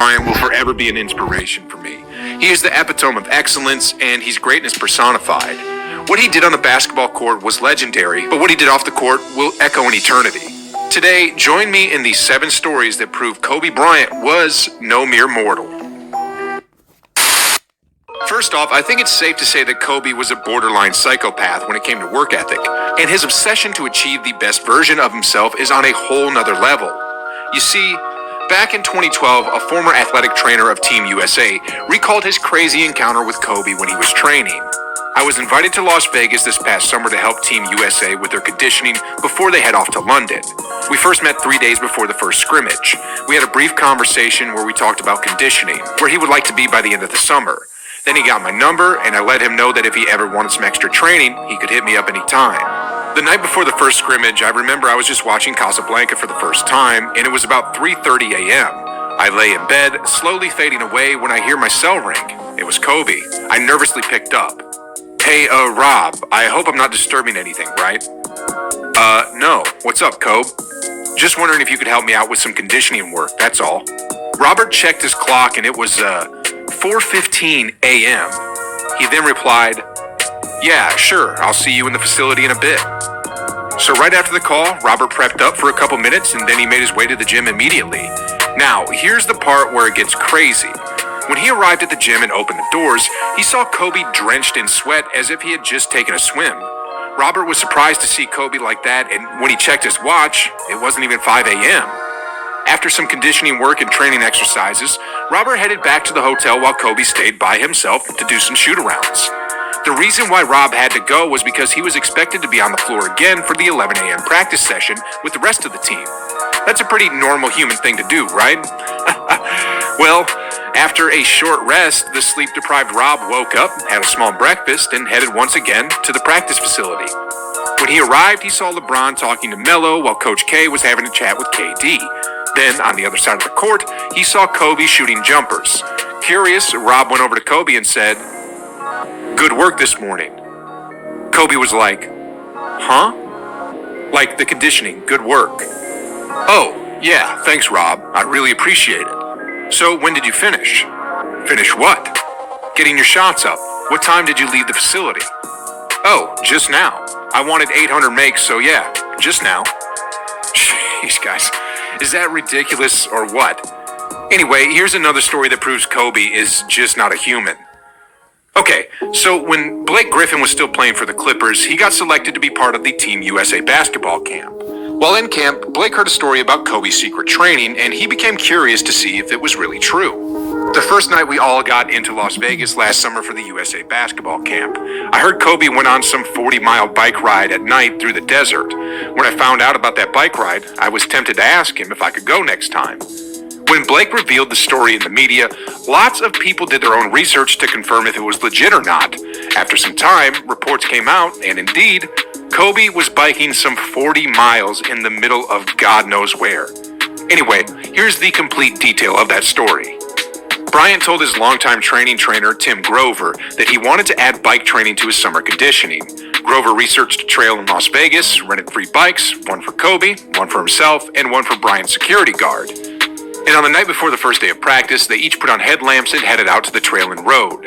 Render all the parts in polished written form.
Bryant will forever be an inspiration for me. He is the epitome of excellence, and he's greatness personified. What he did on the basketball court was legendary, but what he did off the court will echo in eternity. Today, join me in these 7 stories that prove Kobe Bryant was no mere mortal. First off, I think it's safe to say that Kobe was a borderline psychopath when it came to work ethic, and his obsession to achieve the best version of himself is on a whole nother level. You see, back in 2012, a former athletic trainer of Team USA recalled his crazy encounter with Kobe when he was training. I was invited to Las Vegas this past summer to help Team USA with their conditioning before they head off to London. We first met 3 days before the first scrimmage. We had a brief conversation where we talked about conditioning, where he would like to be by the end of the summer. Then he got my number, and I let him know that if he ever wanted some extra training, he could hit me up anytime. The night before the first scrimmage, I remember I was just watching Casablanca for the first time, and it was about 3:30 a.m. I lay in bed, slowly fading away when I hear my cell ring. It was Kobe. I nervously picked up. Hey, Rob, I hope I'm not disturbing anything, right? No. What's up, Kobe? Just wondering if you could help me out with some conditioning work, that's all. Robert checked his clock, and it was, 4:15 a.m. He then replied, yeah, sure, I'll see you in the facility in a bit. So right after the call, Robert prepped up for a couple minutes and then he made his way to the gym immediately. Now, here's the part where it gets crazy. When he arrived at the gym and opened the doors, he saw Kobe drenched in sweat as if he had just taken a swim. Robert was surprised to see Kobe like that, and when he checked his watch, it wasn't even 5 a.m. After some conditioning work and training exercises, Robert headed back to the hotel while Kobe stayed by himself to do some shoot-arounds. The reason why Rob had to go was because he was expected to be on the floor again for the 11 a.m. practice session with the rest of the team. That's a pretty normal human thing to do, right? Well, after a short rest, the sleep-deprived Rob woke up, had a small breakfast, and headed once again to the practice facility. When he arrived, he saw LeBron talking to Melo while Coach K was having a chat with KD. Then, on the other side of the court, he saw Kobe shooting jumpers. Curious, Rob went over to Kobe and said, "Good work this morning." Kobe was like, "Huh?" Like the conditioning, good work. "Oh, yeah, thanks, Rob. I really appreciate it. So when did you finish?" "Finish what?" "Getting your shots up. What time did you leave the facility?" "Oh, just now. I wanted 800 makes, so yeah, just now." Jeez, guys. Is that ridiculous or what? Anyway, here's another story that proves Kobe is just not a human. Okay, so when Blake Griffin was still playing for the Clippers, he got selected to be part of the Team USA basketball camp. While in camp, Blake heard a story about Kobe's secret training, and he became curious to see if it was really true. The first night we all got into Las Vegas last summer for the USA basketball camp, I heard Kobe went on some 40-mile bike ride at night through the desert. When I found out about that bike ride, I was tempted to ask him if I could go next time. When Blake revealed the story in the media, lots of people did their own research to confirm if it was legit or not. After some time, reports came out, and indeed, Kobe was biking some 40 miles in the middle of God knows where. Anyway, here's the complete detail of that story. Bryant told his longtime training trainer, Tim Grover, that he wanted to add bike training to his summer conditioning. Grover researched a trail in Las Vegas, rented 3 bikes, one for Kobe, one for himself, and one for Bryant's security guard. And on the night before the first day of practice, they each put on headlamps and headed out to the trail and road.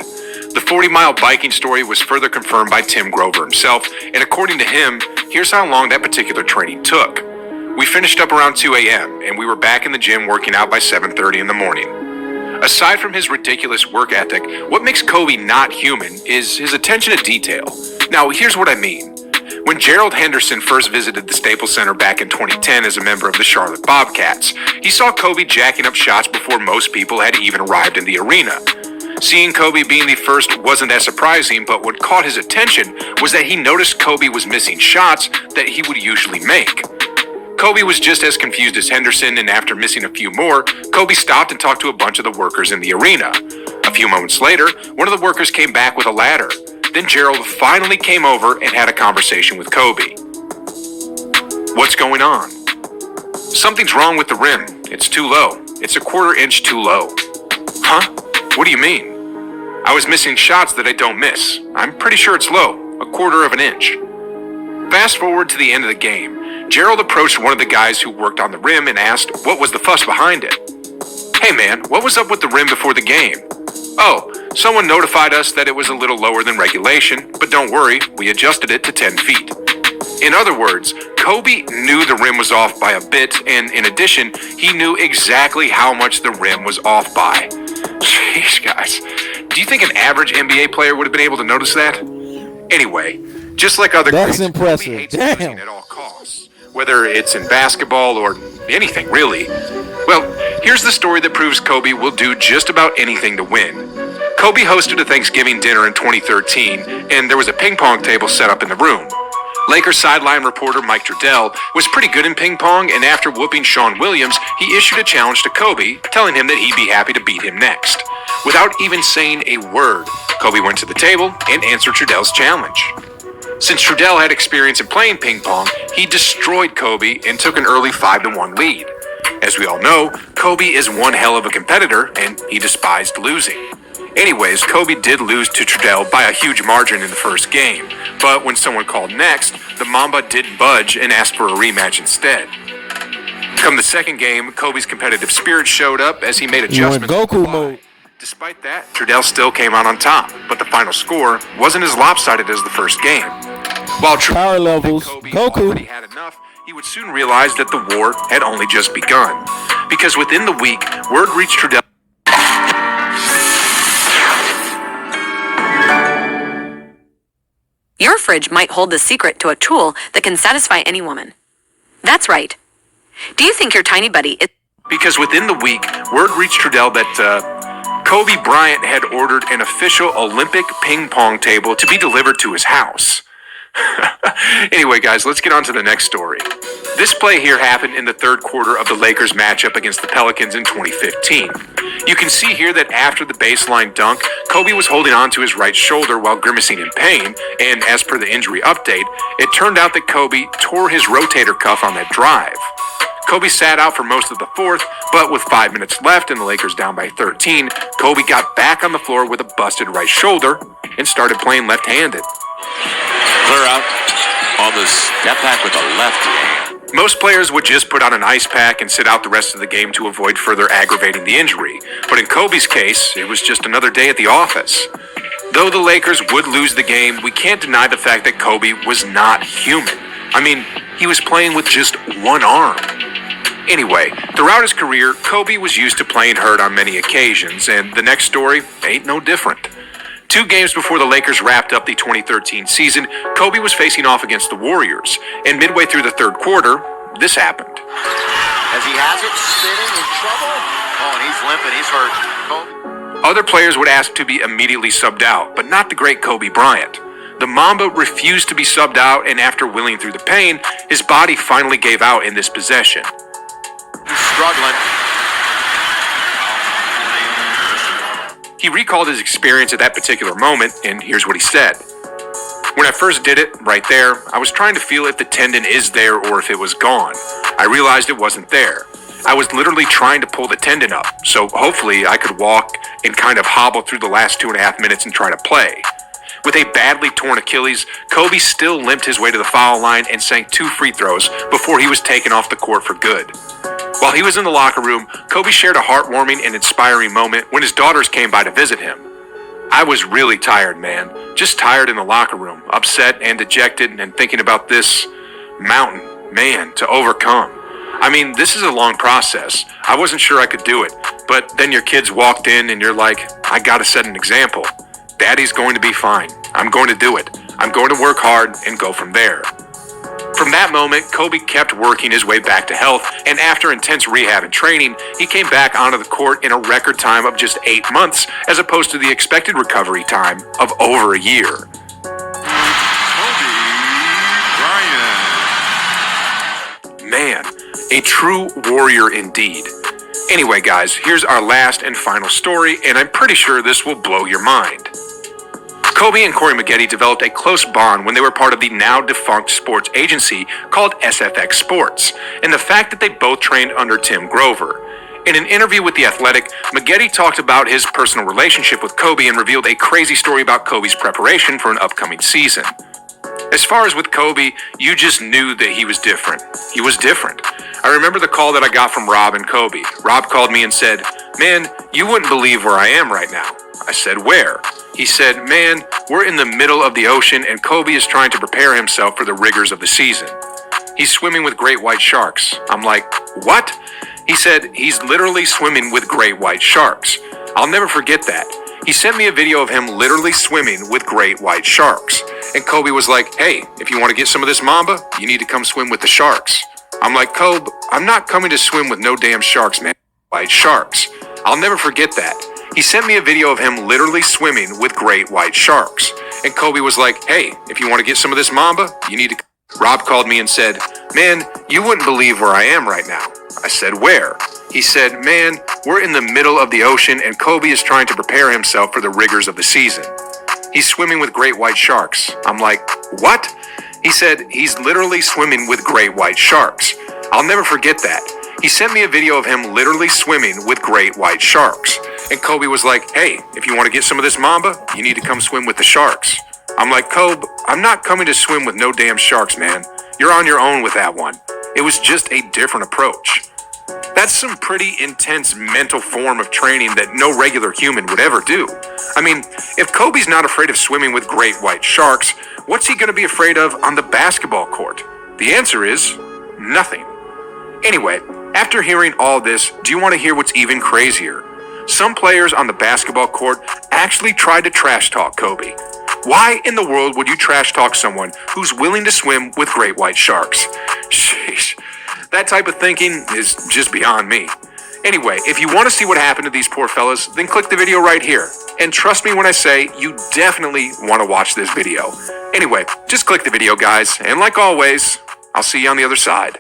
The 40-mile biking story was further confirmed by Tim Grover himself, and according to him, here's how long that particular training took. We finished up around 2 a.m., and we were back in the gym working out by 7:30 in the morning. Aside from his ridiculous work ethic, what makes Kobe not human is his attention to detail. Now, here's what I mean. When Gerald Henderson first visited the Staples Center back in 2010 as a member of the Charlotte Bobcats, he saw Kobe jacking up shots before most people had even arrived in the arena. Seeing Kobe being the first wasn't that surprising, but what caught his attention was that he noticed Kobe was missing shots that he would usually make. Kobe was just as confused as Henderson, and after missing a few more, Kobe stopped and talked to a bunch of the workers in the arena. A few moments later, one of the workers came back with a ladder. Then Gerald finally came over and had a conversation with Kobe. "What's going on?" "Something's wrong with the rim. It's too low. It's a 1/4 inch too low." "Huh? What do you mean?" "I was missing shots that I don't miss. I'm pretty sure it's low, a 1/4 of an inch." Fast forward to the end of the game. Gerald approached one of the guys who worked on the rim and asked what was the fuss behind it. Hey man, what was up with the rim before the game? Oh, someone notified us that it was a little lower than regulation, but don't worry, we adjusted it to 10 feet. In other words, Kobe knew the rim was off by a bit, and in addition, he knew exactly how much the rim was off by. Jeez, guys, do you think an average NBA player would have been able to notice that? Anyway, just like other That's greats, impressive. Kobe hates Damn. losing at all costs, whether it's in basketball or anything, really. Well, here's the story that proves Kobe will do just about anything to win. Kobe hosted a Thanksgiving dinner in 2013, and there was a ping pong table set up in the room. Lakers sideline reporter Mike Trudell was pretty good in ping pong, and after whooping Sean Williams, he issued a challenge to Kobe, telling him that he'd be happy to beat him next. Without even saying a word, Kobe went to the table and answered Trudell's challenge. Since Trudell had experience in playing ping pong, he destroyed Kobe and took an early 5-1 lead. As we all know, Kobe is one hell of a competitor, and he despised losing. Anyways, Kobe did lose to Trudell by a huge margin in the first game, but when someone called next, the Mamba didn't budge and asked for a rematch instead. Come the second game, Kobe's competitive spirit showed up as he made adjustments. You went Goku mode. Despite that, Trudell still came out on top, but the final score wasn't as lopsided as the first game. While Power levels, Kobe Goku. already had enough, he would soon realize that the war had only just begun. Because within the week, word reached Trudell. Your fridge might hold the secret to a tool that can satisfy any woman. That's right. Do you think your tiny buddy is... Because within the week, word reached Trudell that Kobe Bryant had ordered an official Olympic ping pong table to be delivered to his house. Anyway, guys, let's get on to the next story. This play here happened in the third quarter of the Lakers matchup against the Pelicans in 2015. You can see here that after the baseline dunk, Kobe was holding on to his right shoulder while grimacing in pain, and as per the injury update, it turned out that Kobe tore his rotator cuff on that drive. Kobe sat out for most of the fourth, but with 5 minutes left and the Lakers down by 13, Kobe got back on the floor with a busted right shoulder and started playing left-handed. Clear out on the step back with the left hand. Most players would just put on an ice pack and sit out the rest of the game to avoid further aggravating the injury. But in Kobe's case, it was just another day at the office. Though the Lakers would lose the game, we can't deny the fact that Kobe was not human. I mean, he was playing with just one arm. Anyway, throughout his career, Kobe was used to playing hurt on many occasions, and the next story ain't no different. 2 games before the Lakers wrapped up the 2013 season, Kobe was facing off against the Warriors, and midway through the third quarter, this happened. As he has it, spinning in trouble. Oh, and he's limping, he's hurt. Kobe. Other players would ask to be immediately subbed out, but not the great Kobe Bryant. The Mamba refused to be subbed out, and after willing through the pain, his body finally gave out in this possession. He's struggling. He recalled his experience at that particular moment, and here's what he said. When I first did it, right there, I was trying to feel if the tendon is there or if it was gone. I realized it wasn't there. I was literally trying to pull the tendon up, so hopefully I could walk and kind of hobble through the last 2.5 minutes and try to play. With a badly torn Achilles, Kobe still limped his way to the foul line and sank 2 free throws before he was taken off the court for good. While he was in the locker room, Kobe shared a heartwarming and inspiring moment when his daughters came by to visit him. I was really tired, man. Just tired in the locker room, upset and dejected and thinking about this mountain, man, to overcome. I mean, this is a long process. I wasn't sure I could do it, but then your kids walked in and you're like, I gotta set an example. Daddy's going to be fine. I'm going to do it. I'm going to work hard and go from there. From that moment, Kobe kept working his way back to health, and after intense rehab and training, he came back onto the court in a record time of just 8 months, as opposed to the expected recovery time of over a year. Kobe Bryant. Man, a true warrior indeed. Anyway, guys, here's our last and final story, and I'm pretty sure this will blow your mind. Kobe and Corey Maggette developed a close bond when they were part of the now-defunct sports agency called SFX Sports, and the fact that they both trained under Tim Grover. In an interview with The Athletic, Maggette talked about his personal relationship with Kobe and revealed a crazy story about Kobe's preparation for an upcoming season. As far as with Kobe, you just knew that he was different. He was different. I remember the call that I got from Rob and Kobe. Rob called me and said, "Man, you wouldn't believe where I am right now." I said, "Where?" He said, "Man, we're in the middle of the ocean and Kobe is trying to prepare himself for the rigors of the season. He's swimming with great white sharks." I'm like, "What?" He said, "He's literally swimming with great white sharks." I'll never forget that. He sent me a video of him literally swimming with great white sharks. And Kobe was like, "Hey, if you want to get some of this mamba, you need to come swim with the sharks." I'm like, "Kobe, I'm not coming to swim with no damn sharks, man. White sharks." I'll never forget that. He sent me a video of him literally swimming with great white sharks. And Kobe was like, "Hey, if you want to get some of this mamba, you need to..." Rob called me and said, "Man, you wouldn't believe where I am right now." I said, "Where?" He said, "Man, we're in the middle of the ocean and Kobe is trying to prepare himself for the rigors of the season. He's swimming with great white sharks." I'm like, "What?" He said, "He's literally swimming with great white sharks." I'll never forget that. He sent me a video of him literally swimming with great white sharks. And Kobe was like, "Hey, if you want to get some of this mamba, you need to come swim with the sharks." I'm like, "Kobe, I'm not coming to swim with no damn sharks, man. You're on your own with that one." It was just a different approach. That's some pretty intense mental form of training that no regular human would ever do. I mean, if Kobe's not afraid of swimming with great white sharks, what's he going to be afraid of on the basketball court? The answer is nothing. Anyway, after hearing all this, do you want to hear what's even crazier? Some players on the basketball court actually tried to trash talk Kobe. Why in the world would you trash talk someone who's willing to swim with great white sharks? Sheesh. That type of thinking is just beyond me. Anyway, if you want to see what happened to these poor fellas, then click the video right here. And trust me when I say you definitely want to watch this video. Anyway, just click the video, guys. And like always, I'll see you on the other side.